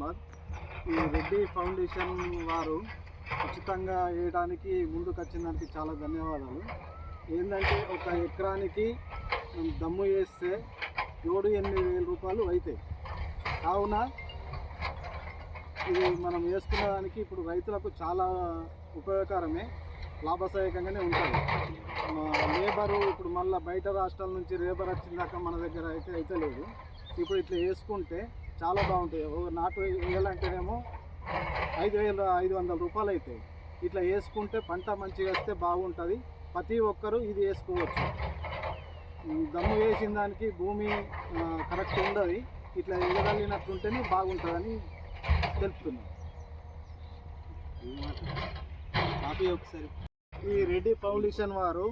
అహ్మద్. ఈ రెడ్డి ఫౌండేషన్ వారు ఉచితంగా వేయడానికి ముందుకు వచ్చిన చాలా ధన్యవాదాలు. ఏంటంటే ఒక ఎకరానికి దమ్ము వేస్తే 7-8 వేల రూపాయలు అవుతాయి. కావున ఇది మనం వేసుకున్న దానికి ఇప్పుడు రైతులకు చాలా ఉపయోగకరమే, లాభసాయకంగానే ఉంటుంది. లేబరు ఇప్పుడు మళ్ళీ బయట రాష్ట్రాల నుంచి లేబర్ వచ్చిందాక మన దగ్గర అయితే లేదు. ఇప్పుడు ఇట్లా వేసుకుంటే చాలా బాగుంటాయి. ఒక నాటు వేయాలంటేనేమో 5,500 రూపాయలు అవుతాయి. ఇట్లా వేసుకుంటే పంట మంచిగా వస్తే బాగుంటుంది. ప్రతి ఒక్కరూ ఇది వేసుకోవచ్చు. దమ్ము వేసిన దానికి భూమి కరెక్ట్ ఉండదు, ఇట్లా ఎగదల్లినట్టుంటేనే బాగుంటుందని తెలుపుతున్నాం. ఒకసారి ఈ రెడ్డి ఫౌండేషన్ వారు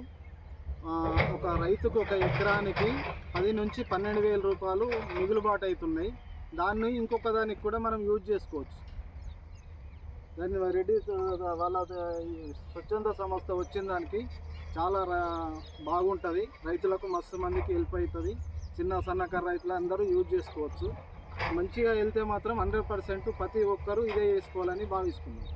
ఒక రైతుకు ఒక ఎకరానికి 10 నుంచి 12 వేల రూపాయలు మిగులుబాటు అవుతున్నాయి. దాన్ని ఇంకొక దానికి కూడా మనం యూజ్ చేసుకోవచ్చు. దాన్ని రెడ్డి వాళ్ళ స్వచ్ఛంద సంస్థ వచ్చిన దానికి చాలా బాగుంటుంది. రైతులకు మస్తు మందికి హెల్ప్ అవుతుంది. చిన్న సన్నకారు రైతులు అందరూ యూజ్ చేసుకోవచ్చు. మంచిగా వెళ్తే మాత్రం 100% ప్రతి ఒక్కరూ ఇదే వేసుకోవాలని భావిస్తున్నాం.